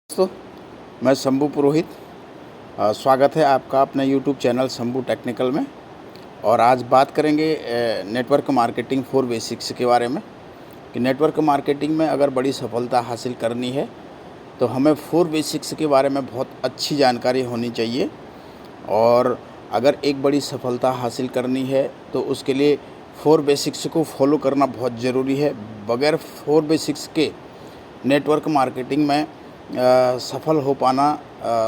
दोस्तों, मैं शंभू पुरोहित। स्वागत है आपका अपने यूट्यूब चैनल शंभू टेक्निकल में। और आज बात करेंगे नेटवर्क मार्केटिंग फॉर बेसिक्स के बारे में कि नेटवर्क मार्केटिंग में अगर बड़ी सफलता हासिल करनी है तो हमें फॉर बेसिक्स के बारे में बहुत अच्छी जानकारी होनी चाहिए। और अगर एक बड़ी सफलता हासिल करनी है तो उसके लिए फॉर बेसिक्स को फॉलो करना बहुत ज़रूरी है। बगैर फॉर बेसिक्स के नेटवर्क मार्केटिंग में सफल हो पाना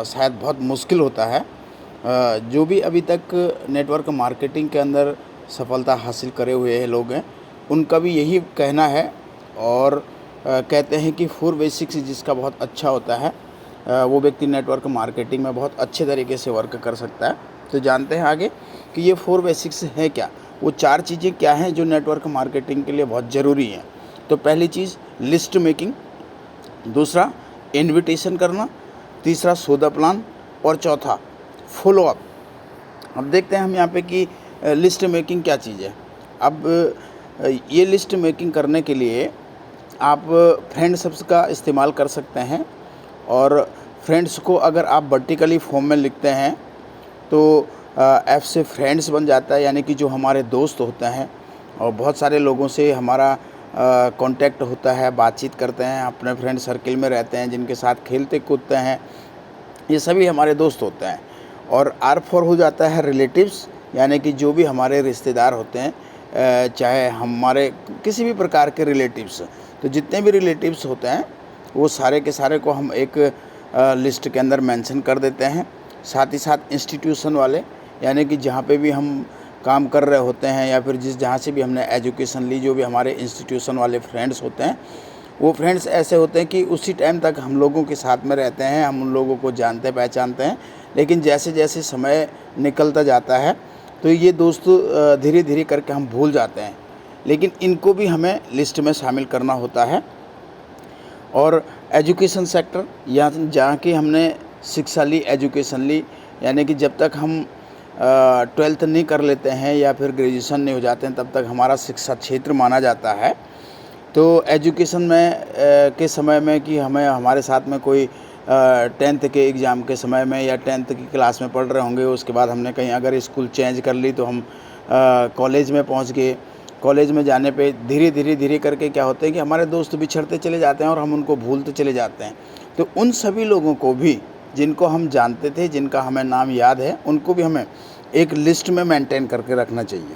शायद बहुत मुश्किल होता है। जो भी अभी तक नेटवर्क मार्केटिंग के अंदर सफलता हासिल करे हुए लोग हैं, उनका भी यही कहना है और कहते हैं कि फॉर बेसिक्स जिसका बहुत अच्छा होता है वो व्यक्ति नेटवर्क मार्केटिंग में बहुत अच्छे तरीके से वर्क कर सकता है। तो जानते हैं आगे कि ये फॉर बेसिक्स है क्या, वो 4 चीज़ें क्या हैं जो नेटवर्क मार्केटिंग के लिए बहुत ज़रूरी हैं। तो पहली चीज़ लिस्ट मेकिंग, दूसरा इन्विटेशन करना, तीसरा सौदा प्लान और चौथा फॉलो अप। अब देखते हैं हम यहाँ पे कि लिस्ट मेकिंग क्या चीज़ है। अब ये लिस्ट मेकिंग करने के लिए आप फ्रेंड्स का इस्तेमाल कर सकते हैं। और फ्रेंड्स को अगर आप वर्टिकली फॉर्म में लिखते हैं तो एफ से फ्रेंड्स बन जाता है, यानी कि जो हमारे दोस्त होते हैं। और बहुत सारे लोगों से हमारा कांटेक्ट होता है, बातचीत करते हैं, अपने फ्रेंड सर्किल में रहते हैं, जिनके साथ खेलते कूदते हैं, ये सभी हमारे दोस्त होते हैं। और आर फॉर हो जाता है रिलेटिव्स, यानी कि जो भी हमारे रिश्तेदार होते हैं, चाहे हमारे किसी भी प्रकार के रिलेटिव्स, तो जितने भी रिलेटिव्स होते हैं वो सारे के सारे को हम एक लिस्ट के अंदर मेंशन कर देते हैं। साथ ही साथ इंस्टीट्यूशन वाले, यानी कि जहाँ पे भी हम काम कर रहे होते हैं या फिर जहाँ से भी हमने एजुकेशन ली, जो भी हमारे इंस्टीट्यूशन वाले फ्रेंड्स होते हैं, वो फ्रेंड्स ऐसे होते हैं कि उसी टाइम तक हम लोगों के साथ में रहते हैं, हम उन लोगों को जानते पहचानते हैं। लेकिन जैसे जैसे समय निकलता जाता है तो ये दोस्त धीरे धीरे करके हम भूल जाते हैं, लेकिन इनको भी हमें लिस्ट में शामिल करना होता है। और एजुकेशन सेक्टर, यहाँ जहाँ की हमने शिक्षा ली, एजुकेशन ली, यानी कि जब तक हम 12th नहीं कर लेते हैं या फिर ग्रेजुएशन नहीं हो जाते हैं तब तक हमारा शिक्षा क्षेत्र माना जाता है। तो एजुकेशन में के समय में कि हमें हमारे साथ में कोई 10th के एग्ज़ाम के समय में या 10th की क्लास में पढ़ रहे होंगे, उसके बाद हमने कहीं अगर स्कूल चेंज कर ली तो हम कॉलेज में पहुंच गए। कॉलेज में जाने पे धीरे करके क्या होता है कि हमारे दोस्त बिछड़ते चले जाते हैं और हम उनको भूलते चले जाते हैं। तो उन सभी लोगों को भी, जिनको हम जानते थे, जिनका हमें नाम याद है, उनको भी हमें एक लिस्ट में मेंटेन करके रखना चाहिए।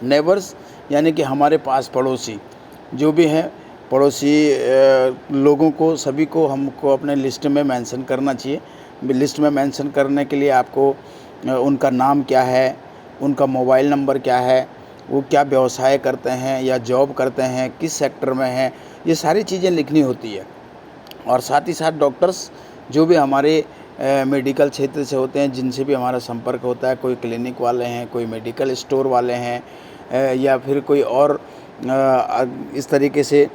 नेबर्स, यानी कि हमारे पास पड़ोसी जो भी हैं, पड़ोसी लोगों को, सभी को हमको अपने लिस्ट में मेंशन करना चाहिए। लिस्ट में मेंशन करने के लिए आपको उनका नाम क्या है, उनका मोबाइल नंबर क्या है, वो क्या व्यवसाय करते हैं या जॉब करते हैं, किस सेक्टर में हैं, ये सारी चीज़ें लिखनी होती है। और साथ ही साथ डॉक्टर्स जो भी हमारे मेडिकल क्षेत्र से होते हैं, जिनसे भी हमारा संपर्क होता है, कोई क्लिनिक वाले हैं, कोई मेडिकल स्टोर वाले हैं, या फिर कोई और इस तरीके से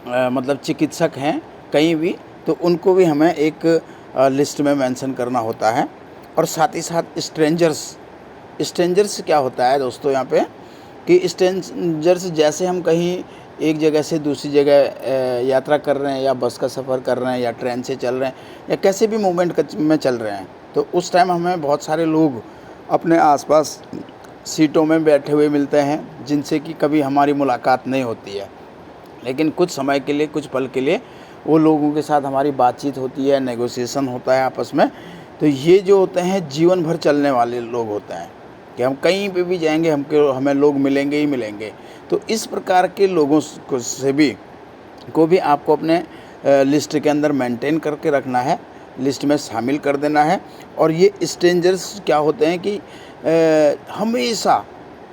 मतलब चिकित्सक हैं कहीं भी, तो उनको भी हमें एक लिस्ट में मेंशन करना होता है। और साथ ही साथ स्ट्रेंजर्स क्या होता है दोस्तों यहाँ पे कि स्ट्रेंजर्स, जैसे हम कहीं एक जगह से दूसरी जगह यात्रा कर रहे हैं, या बस का सफ़र कर रहे हैं, या ट्रेन से चल रहे हैं, या कैसे भी मूवमेंट में चल रहे हैं, तो उस टाइम हमें बहुत सारे लोग अपने आसपास सीटों में बैठे हुए मिलते हैं, जिनसे कि कभी हमारी मुलाकात नहीं होती है, लेकिन कुछ समय के लिए, कुछ पल के लिए वो लोगों के साथ हमारी बातचीत होती है, नेगोशिएशन होता है आपस में। तो ये जो होते हैं जीवन भर चलने वाले लोग होते हैं कि हम कहीं पे भी जाएंगे हमें लोग मिलेंगे ही मिलेंगे। तो इस प्रकार के लोगों से भी आपको अपने लिस्ट के अंदर मेंटेन करके रखना है, लिस्ट में शामिल कर देना है। और ये स्ट्रेंजर्स क्या होते हैं कि हमेशा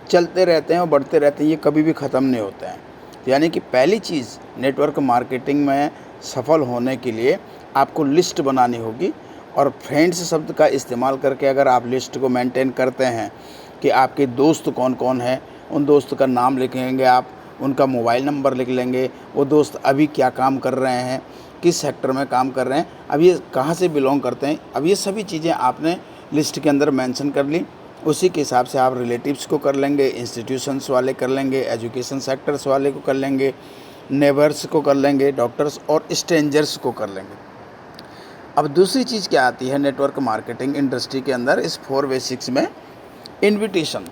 चलते रहते हैं और बढ़ते रहते हैं, ये कभी भी ख़त्म नहीं होते हैं। यानी कि पहली चीज़, नेटवर्क मार्केटिंग में सफल होने के लिए आपको लिस्ट बनानी होगी। और फ्रेंड्स शब्द का इस्तेमाल करके अगर आप लिस्ट को मेंटेन करते हैं कि आपके दोस्त कौन कौन हैं, उन दोस्त का नाम लिखेंगे आप, उनका मोबाइल नंबर लिख लेंगे, वो दोस्त अभी क्या काम कर रहे हैं, किस सेक्टर में काम कर रहे हैं, अब ये कहाँ से बिलोंग करते हैं, अब ये सभी चीज़ें आपने लिस्ट के अंदर मेंशन कर ली। उसी के हिसाब से आप रिलेटिव्स को कर लेंगे, इंस्टीट्यूशंस वाले कर लेंगे, एजुकेशन सेक्टर्स वाले को कर लेंगे, नेबर्स को कर लेंगे, डॉक्टर्स और स्ट्रेंजर्स को कर लेंगे। अब दूसरी चीज़ क्या आती है नेटवर्क मार्केटिंग इंडस्ट्री के अंदर इस 4 बेसिक्स में, इनविटेशन।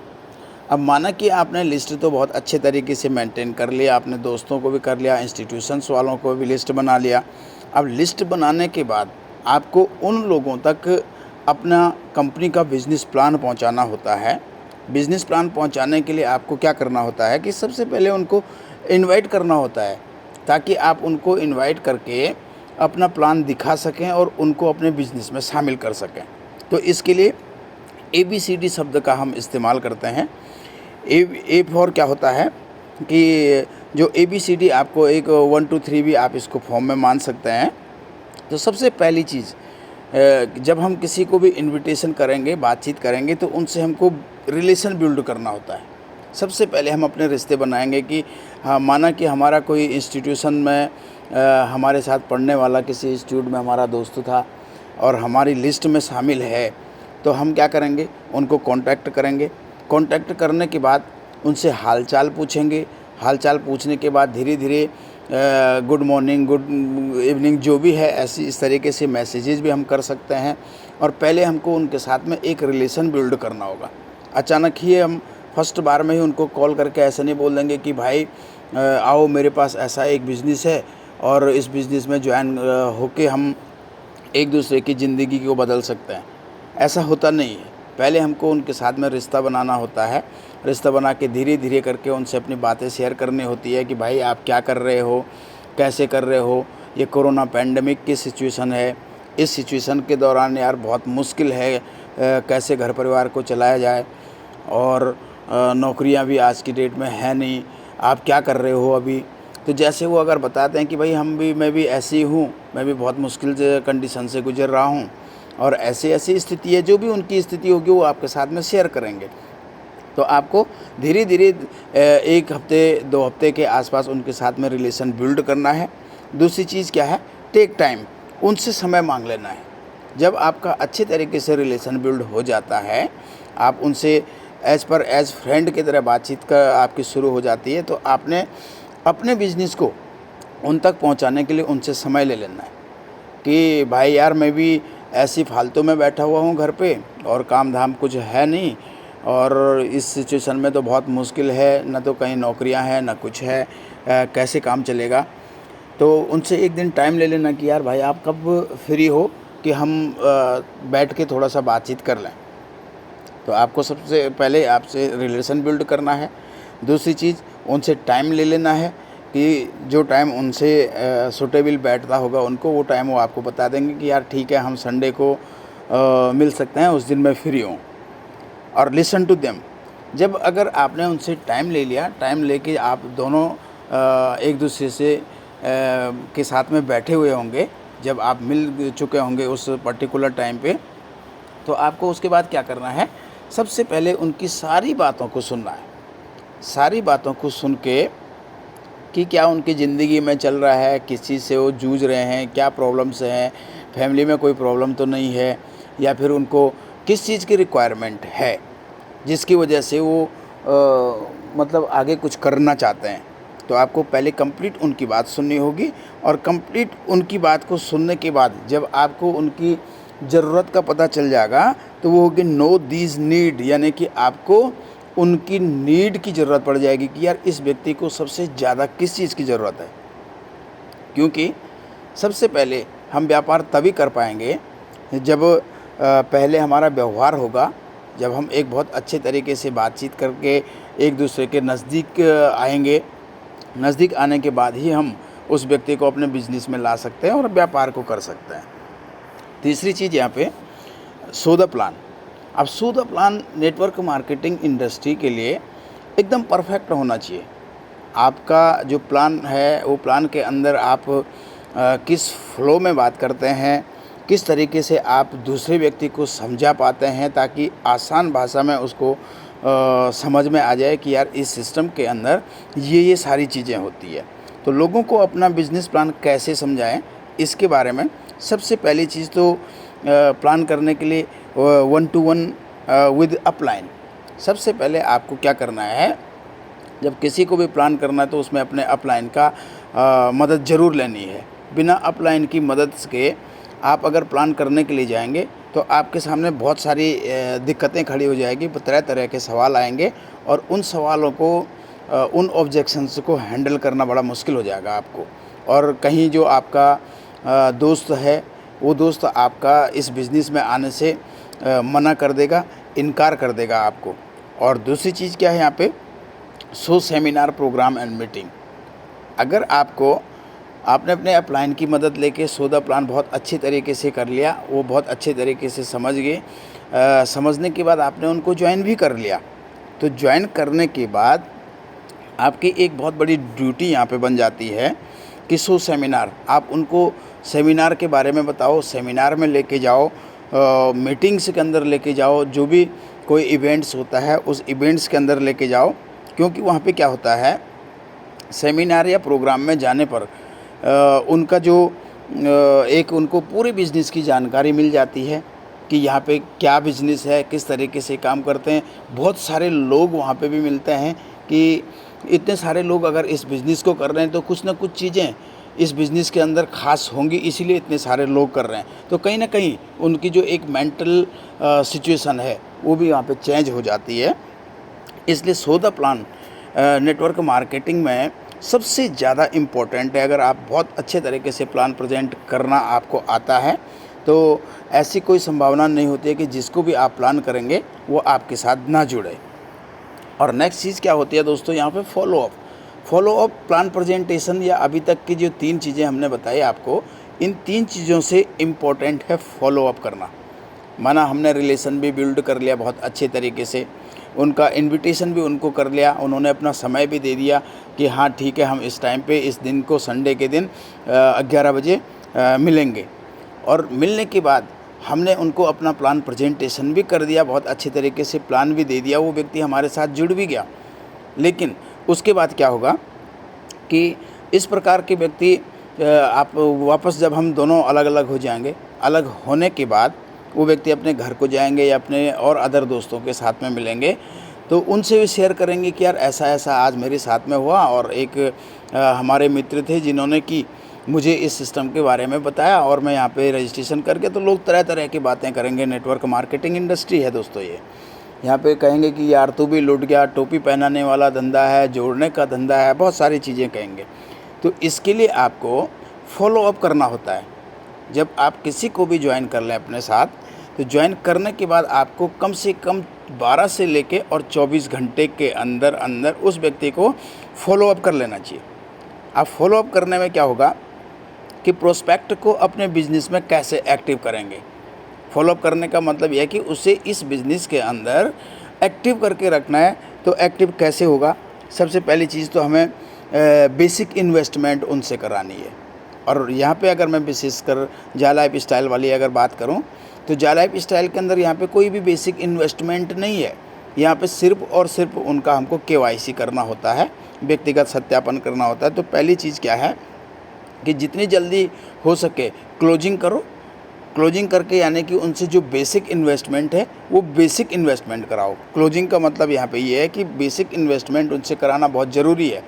अब माना कि आपने लिस्ट तो बहुत अच्छे तरीके से मेंटेन कर लिया, आपने दोस्तों को भी कर लिया, इंस्टीट्यूशंस वालों को भी लिस्ट बना लिया। अब लिस्ट बनाने के बाद आपको उन लोगों तक अपना कंपनी का बिज़नेस प्लान पहुंचाना होता है। बिज़नेस प्लान पहुंचाने के लिए आपको क्या करना होता है कि सबसे पहले उनको इनवाइट करना होता है, ताकि आप उनको इनवाइट करके अपना प्लान दिखा सकें और उनको अपने बिज़नेस में शामिल कर सकें। तो इसके लिए ABCD शब्द का हम इस्तेमाल करते हैं। ए फॉर क्या होता है कि जो ABCD आपको एक 1 2 3 भी आप इसको फॉर्म में मान सकते हैं। तो सबसे पहली चीज़, जब हम किसी को भी इनविटेशन करेंगे, बातचीत करेंगे, तो उनसे हमको रिलेशन बिल्ड करना होता है। सबसे पहले हम अपने रिश्ते बनाएंगे कि हाँ, माना कि हमारा कोई इंस्टीट्यूशन में हमारे साथ पढ़ने वाला किसी इंस्टीट्यूट में हमारा दोस्त था और हमारी लिस्ट में शामिल है, तो हम क्या करेंगे, उनको कांटेक्ट करेंगे। कांटेक्ट करने के बाद उनसे हालचाल पूछेंगे। हालचाल पूछने के बाद धीरे धीरे गुड मॉर्निंग, गुड इवनिंग, जो भी है, ऐसी इस तरीके से मैसेजेस भी हम कर सकते हैं। और पहले हमको उनके साथ में एक रिलेशन बिल्ड करना होगा। अचानक ही हम फर्स्ट बार में ही उनको कॉल करके ऐसे नहीं बोल देंगे कि भाई आओ मेरे पास ऐसा एक बिज़नेस है और इस बिज़नेस में ज्वाइन होके हम एक दूसरे की ज़िंदगी को बदल सकते हैं। ऐसा होता नहीं है। पहले हमको उनके साथ में रिश्ता बनाना होता है। रिश्ता बना के धीरे धीरे करके उनसे अपनी बातें शेयर करनी होती है कि भाई आप क्या कर रहे हो, कैसे कर रहे हो, ये कोरोना पैंडमिक की सिचुएशन है, इस सिचुएशन के दौरान यार बहुत मुश्किल है, कैसे घर परिवार को चलाया जाए, और नौकरियां भी आज की डेट में है नहीं, आप क्या कर रहे हो अभी। तो जैसे वो अगर बताते हैं कि भाई मैं भी ऐसी हूँ, मैं भी बहुत मुश्किल से कंडीशन से गुजर रहा हूँ और ऐसी ऐसी स्थिति है, जो भी उनकी स्थिति होगी वो आपके साथ में शेयर करेंगे। तो आपको धीरे धीरे 1 हफ्ते 2 हफ्ते के आसपास उनके साथ में रिलेशन बिल्ड करना है। दूसरी चीज़ क्या है, टेक टाइम, उनसे समय मांग लेना है। जब आपका अच्छे तरीके से रिलेशन बिल्ड हो जाता है, आप उनसे एज फ्रेंड की तरह बातचीत का आपकी शुरू हो जाती है, तो आपने अपने बिज़नेस को उन तक पहुंचाने के लिए उनसे समय ले लेना है कि भाई यार मैं भी ऐसी फालतू में बैठा हुआ हूँ घर पे और काम धाम कुछ है नहीं, और इस सिचुएशन में तो बहुत मुश्किल है, ना तो कहीं नौकरियां हैं ना कुछ है, कैसे काम चलेगा। तो उनसे एक दिन टाइम ले लेना कि यार भाई आप कब फ्री हो कि हम बैठ के थोड़ा सा बातचीत कर लें। तो आपको सबसे पहले आपसे रिलेशन बिल्ड करना है। दूसरी चीज़, उनसे टाइम ले लेना है कि जो टाइम उनसे सूटेबल बैठता होगा उनको, वो टाइम वो आपको बता देंगे कि यार ठीक है हम संडे को मिल सकते हैं, उस दिन मैं फ्री हूँ। और लिसन टू देम। जब अगर आपने उनसे टाइम ले लिया, टाइम लेके आप दोनों एक दूसरे से के साथ में बैठे हुए होंगे, जब आप मिल चुके होंगे उस पर्टिकुलर टाइम पे, तो आपको उसके बाद क्या करना है, सबसे पहले उनकी सारी बातों को सुनना है। सारी बातों को सुन के कि क्या उनकी ज़िंदगी में चल रहा है, किस चीज़ से वो जूझ रहे हैं, क्या प्रॉब्लम्स हैं, फैमिली में कोई प्रॉब्लम तो नहीं है, या फिर उनको किस चीज़ की रिक्वायरमेंट है जिसकी वजह से वो मतलब आगे कुछ करना चाहते हैं। तो आपको पहले कंप्लीट उनकी बात सुननी होगी, और कंप्लीट उनकी बात को सुनने के बाद जब आपको उनकी ज़रूरत का पता चल जाएगा, तो वो होगी नो दीज नीड, यानी कि आपको उनकी नीड की ज़रूरत पड़ जाएगी कि यार इस व्यक्ति को सबसे ज़्यादा किस चीज़ की ज़रूरत है। क्योंकि सबसे पहले हम व्यापार तभी कर पाएंगे जब पहले हमारा व्यवहार होगा, जब हम एक बहुत अच्छे तरीके से बातचीत करके एक दूसरे के नज़दीक आएंगे। नज़दीक आने के बाद ही हम उस व्यक्ति को अपने बिजनेस में ला सकते हैं और व्यापार को कर सकते हैं। तीसरी चीज़ यहाँ पे सो द प्लान। अब so the plan network marketing industry के लिए एकदम परफेक्ट होना चाहिए। आपका जो प्लान है वो प्लान के अंदर आप किस फ्लो में बात करते हैं, किस तरीके से आप दूसरे व्यक्ति को समझा पाते हैं, ताकि आसान भाषा में उसको समझ में आ जाए कि यार इस सिस्टम के अंदर ये सारी चीज़ें होती है। तो लोगों को अपना बिजनेस प्लान कैसे समझाएं, इसके बारे में सबसे पहली चीज़ तो प्लान करने के लिए 1-to-1 विद अपलाइन। सबसे पहले आपको क्या करना है, जब किसी को भी प्लान करना है तो उसमें अपने अपलाइन का मदद ज़रूर लेनी है। बिना अपलाइन की मदद के आप अगर प्लान करने के लिए जाएंगे तो आपके सामने बहुत सारी दिक्कतें खड़ी हो जाएगी, तरह तरह के सवाल आएंगे और उन सवालों को उन ऑब्जेक्शंस को हैंडल करना बड़ा मुश्किल हो जाएगा आपको। और कहीं जो आपका दोस्त है, वो दोस्त आपका इस बिज़नेस में आने से मना कर देगा, इनकार कर देगा आपको। और दूसरी चीज़ क्या है यहाँ पे, show seminar programme and meeting. अगर आपने अपने अपलाइन की मदद लेके सौदा प्लान बहुत अच्छी तरीके से कर लिया, वो बहुत अच्छे तरीके से समझ गए, समझने के बाद आपने उनको ज्वाइन भी कर लिया, तो ज्वाइन करने के बाद आपकी एक बहुत बड़ी ड्यूटी यहाँ पे बन जाती है कि शो सेमिनार, आप उनको सेमिनार के बारे में बताओ, सेमिनार में लेके जाओ, मीटिंग्स के अंदर लेके जाओ, जो भी कोई इवेंट्स होता है उस इवेंट्स के अंदर लेके जाओ। क्योंकि वहाँ पे क्या होता है, सेमिनार या प्रोग्राम में जाने पर उनका जो एक उनको पूरे बिज़नेस की जानकारी मिल जाती है कि यहाँ पे क्या बिज़नेस है, किस तरीके से काम करते हैं। बहुत सारे लोग वहाँ पे भी मिलते हैं कि इतने सारे लोग अगर इस बिज़नेस को कर रहे हैं तो कुछ ना कुछ चीज़ें इस बिज़नेस के अंदर ख़ास होंगी, इसीलिए इतने सारे लोग कर रहे हैं। तो कहीं ना कहीं उनकी जो एक मेंटल सिचुएशन है वो भी यहाँ पे चेंज हो जाती है। इसलिए सौदा प्लान नेटवर्क मार्केटिंग में सबसे ज़्यादा इम्पोर्टेंट है। अगर आप बहुत अच्छे तरीके से प्लान प्रेजेंट करना आपको आता है तो ऐसी कोई संभावना नहीं होती है कि जिसको भी आप प्लान करेंगे वो आपके साथ ना जुड़े। और नेक्स्ट चीज़ क्या होती है दोस्तों, यहाँ पे फॉलो अप प्लान प्रेजेंटेशन, या अभी तक की जो 3 चीज़ें हमने बताई आपको, इन 3 चीज़ों से इम्पोर्टेंट है फॉलो अप करना। माना हमने रिलेशन भी बिल्ड कर लिया बहुत अच्छे तरीके से, उनका इनविटेशन भी उनको कर लिया, उन्होंने अपना समय भी दे दिया कि हाँ ठीक है, हम इस टाइम पे इस दिन को संडे के दिन 11 बजे मिलेंगे। और मिलने के बाद हमने उनको अपना प्लान प्रेजेंटेशन भी कर दिया, बहुत अच्छे तरीके से प्लान भी दे दिया, वो व्यक्ति हमारे साथ जुड़ भी गया। लेकिन उसके बाद क्या होगा कि इस प्रकार के व्यक्ति आप वापस जब हम दोनों अलग अलग हो जाएंगे, अलग होने के बाद वो व्यक्ति अपने घर को जाएंगे या अपने और अदर दोस्तों के साथ में मिलेंगे, तो उनसे भी शेयर करेंगे कि यार ऐसा ऐसा आज मेरे साथ में हुआ, और एक हमारे मित्र थे जिन्होंने कि मुझे इस सिस्टम के बारे में बताया और मैं यहाँ पे रजिस्ट्रेशन करके। तो लोग तरह तरह की बातें करेंगे। नेटवर्क मार्केटिंग इंडस्ट्री है दोस्तों ये। यहाँ पे कहेंगे कि यार तू भी लुट गया, टोपी पहनाने वाला धंधा है, जोड़ने का धंधा है, बहुत सारी चीज़ें कहेंगे। तो इसके लिए आपको फॉलो अप करना होता है। जब आप किसी को भी ज्वाइन कर लें अपने साथ, तो ज्वाइन करने के बाद आपको कम से कम 12 से लेके और 24 घंटे के अंदर अंदर उस व्यक्ति को फॉलो अप कर लेना चाहिए। आप फॉलो अप करने में क्या होगा कि प्रोस्पेक्ट को अपने बिजनेस में कैसे एक्टिव करेंगे। फॉलो अप करने का मतलब यह है कि उसे इस बिज़नेस के अंदर एक्टिव करके रखना है। तो एक्टिव कैसे होगा, सबसे पहली चीज़ तो हमें बेसिक इन्वेस्टमेंट उनसे करानी है। और यहाँ पे अगर मैं विशेषकर जा लाइफ स्टाइल वाली अगर बात करूँ, तो जा लाइफ स्टाइल के अंदर यहाँ पे कोई भी बेसिक इन्वेस्टमेंट नहीं है। यहाँ पे सिर्फ और सिर्फ उनका हमको KYC करना होता है, व्यक्तिगत सत्यापन करना होता है। तो पहली चीज़ क्या है कि जितनी जल्दी हो सके क्लोजिंग करो। क्लोजिंग करके यानी कि उनसे जो बेसिक इन्वेस्टमेंट है वो बेसिक इन्वेस्टमेंट कराओ। क्लोजिंग का मतलब यहाँ पे ये है कि बेसिक इन्वेस्टमेंट उनसे कराना बहुत ज़रूरी है।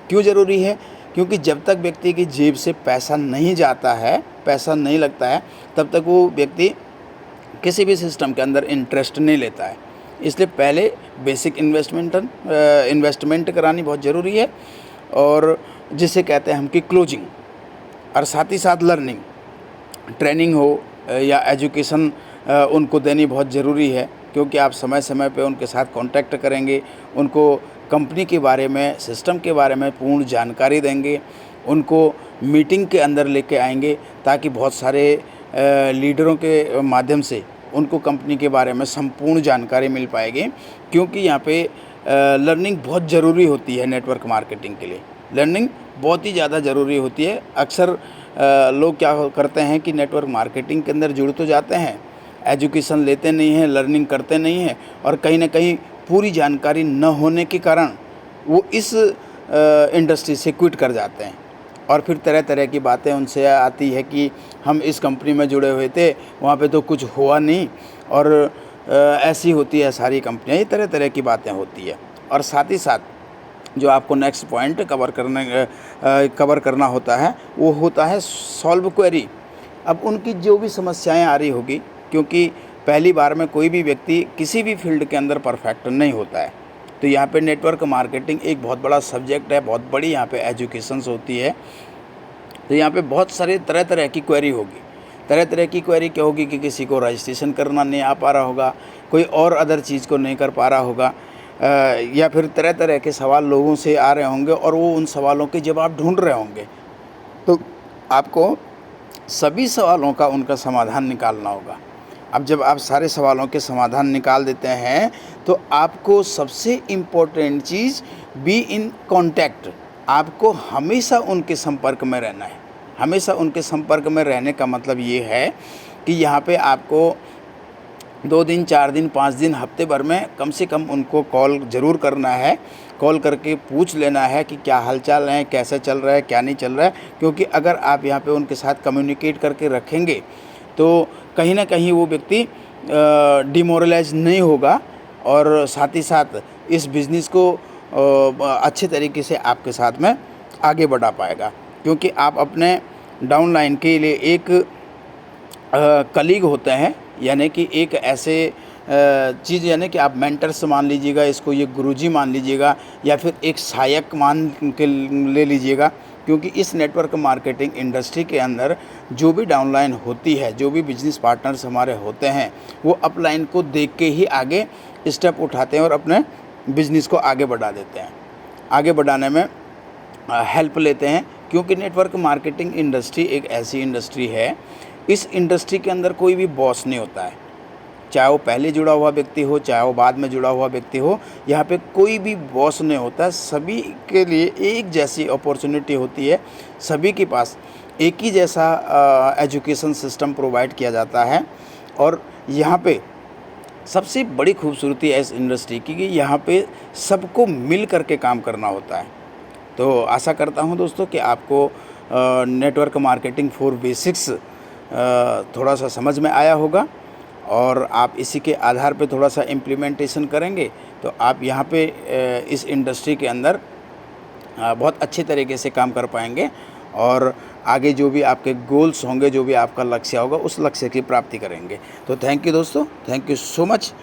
क्यों ज़रूरी है? क्योंकि जब तक व्यक्ति की जेब से पैसा नहीं जाता है, पैसा नहीं लगता है, तब तक वो व्यक्ति किसी भी सिस्टम के अंदर इंटरेस्ट नहीं लेता है। इसलिए पहले बेसिक इन्वेस्टमेंट करानी बहुत ज़रूरी है, और जिसे कहते हैं हम कि क्लोजिंग। और साथ ही साथ लर्निंग, ट्रेनिंग हो या एजुकेशन उनको देनी बहुत ज़रूरी है। क्योंकि आप समय समय पे उनके साथ कांटेक्ट करेंगे, उनको कंपनी के बारे में, सिस्टम के बारे में पूर्ण जानकारी देंगे, उनको मीटिंग के अंदर लेके आएंगे, ताकि बहुत सारे लीडरों के माध्यम से उनको कंपनी के बारे में संपूर्ण जानकारी मिल पाएगी। क्योंकि यहाँ पे लर्निंग बहुत ज़रूरी होती है। नेटवर्क मार्केटिंग के लिए लर्निंग बहुत ही ज़्यादा ज़रूरी होती है। अक्सर लोग क्या करते हैं कि नेटवर्क मार्केटिंग के अंदर जुड़ तो जाते हैं, एजुकेशन लेते नहीं हैं, लर्निंग करते नहीं हैं, और कहीं ना कहीं पूरी जानकारी न होने के कारण वो इस इंडस्ट्री से क्विट कर जाते हैं। और फिर तरह तरह की बातें उनसे आती है कि हम इस कंपनी में जुड़े हुए थे, वहाँ पे तो कुछ हुआ नहीं, और ऐसी होती है सारी कंपनियाँ, ये तरह तरह की बातें होती है। और साथ ही साथ जो आपको नेक्स्ट पॉइंट कवर करना होता है वो होता है सॉल्व क्वेरी। अब उनकी जो भी समस्याएं आ रही होगी, क्योंकि पहली बार में कोई भी व्यक्ति किसी भी फील्ड के अंदर परफेक्ट नहीं होता है, तो यहाँ पे नेटवर्क मार्केटिंग एक बहुत बड़ा सब्जेक्ट है, बहुत बड़ी यहाँ पे एजुकेशंस होती है। तो यहाँ पे बहुत सारे तरह तरह की क्वेरी होगी। तरह तरह की क्वेरी क्या होगी कि किसी को रजिस्ट्रेशन करना नहीं आ पा रहा होगा, कोई और अदर चीज़ को नहीं कर पा रहा होगा, या फिर तरह तरह के सवाल लोगों से आ रहे होंगे और वो उन सवालों के जवाब ढूंढ रहे होंगे। तो आपको सभी सवालों का उनका समाधान निकालना होगा। अब जब आप सारे सवालों के समाधान निकाल देते हैं तो आपको सबसे important cheese be in contact, आपको हमेशा उनके संपर्क में रहना है। हमेशा उनके संपर्क में रहने का मतलब ये है कि यहाँ पे आपको 2 दिन, 4 दिन, 5 दिन, हफ्ते भर में कम से कम उनको कॉल ज़रूर करना है। कॉल करके पूछ लेना है कि क्या हालचाल है, कैसा चल रहा है, क्या नहीं चल रहा है। क्योंकि अगर आप यहाँ पे उनके साथ कम्युनिकेट करके रखेंगे तो कहीं ना कहीं वो व्यक्ति डिमोरलाइज नहीं होगा और साथ ही साथ इस बिज़नेस को अच्छे तरीके से आपके साथ में आगे बढ़ा पाएगा। क्योंकि आप अपने डाउनलाइन के लिए एक कलीग होते हैं, यानी कि एक ऐसे चीज़, यानी कि आप मेंटर्स मान लीजिएगा, इसको ये गुरुजी मान लीजिएगा, या फिर एक सहायक मान के ले लीजिएगा। क्योंकि इस नेटवर्क मार्केटिंग इंडस्ट्री के अंदर जो भी डाउनलाइन होती है, जो भी बिजनेस पार्टनर्स हमारे होते हैं, वो अपलाइन को देख के ही आगे स्टेप उठाते हैं और अपने बिजनेस को आगे बढ़ा देते हैं, आगे बढ़ाने में हेल्प लेते हैं। क्योंकि नेटवर्क मार्केटिंग इंडस्ट्री एक ऐसी इंडस्ट्री है, इस इंडस्ट्री के अंदर कोई भी बॉस नहीं होता है। चाहे वो पहले जुड़ा हुआ व्यक्ति हो, चाहे वो बाद में जुड़ा हुआ व्यक्ति हो, यहाँ पे कोई भी बॉस नहीं होता। सभी के लिए एक जैसी अपॉर्चुनिटी होती है, सभी के पास एक ही जैसा एजुकेशन सिस्टम प्रोवाइड किया जाता है। और यहाँ पे सबसे बड़ी खूबसूरती है इस इंडस्ट्री की कि यहाँ पे सबको मिल करके काम करना होता है। तो आशा करता हूँ दोस्तों कि आपको नेटवर्क मार्केटिंग फॉर बेसिक्स थोड़ा सा समझ में आया होगा और आप इसी के आधार पे थोड़ा सा इम्प्लीमेंटेशन करेंगे तो आप यहाँ पे इस इंडस्ट्री के अंदर बहुत अच्छे तरीके से काम कर पाएंगे और आगे जो भी आपके गोल्स होंगे, जो भी आपका लक्ष्य होगा, उस लक्ष्य की प्राप्ति करेंगे। तो थैंक यू दोस्तों, थैंक यू सो मच।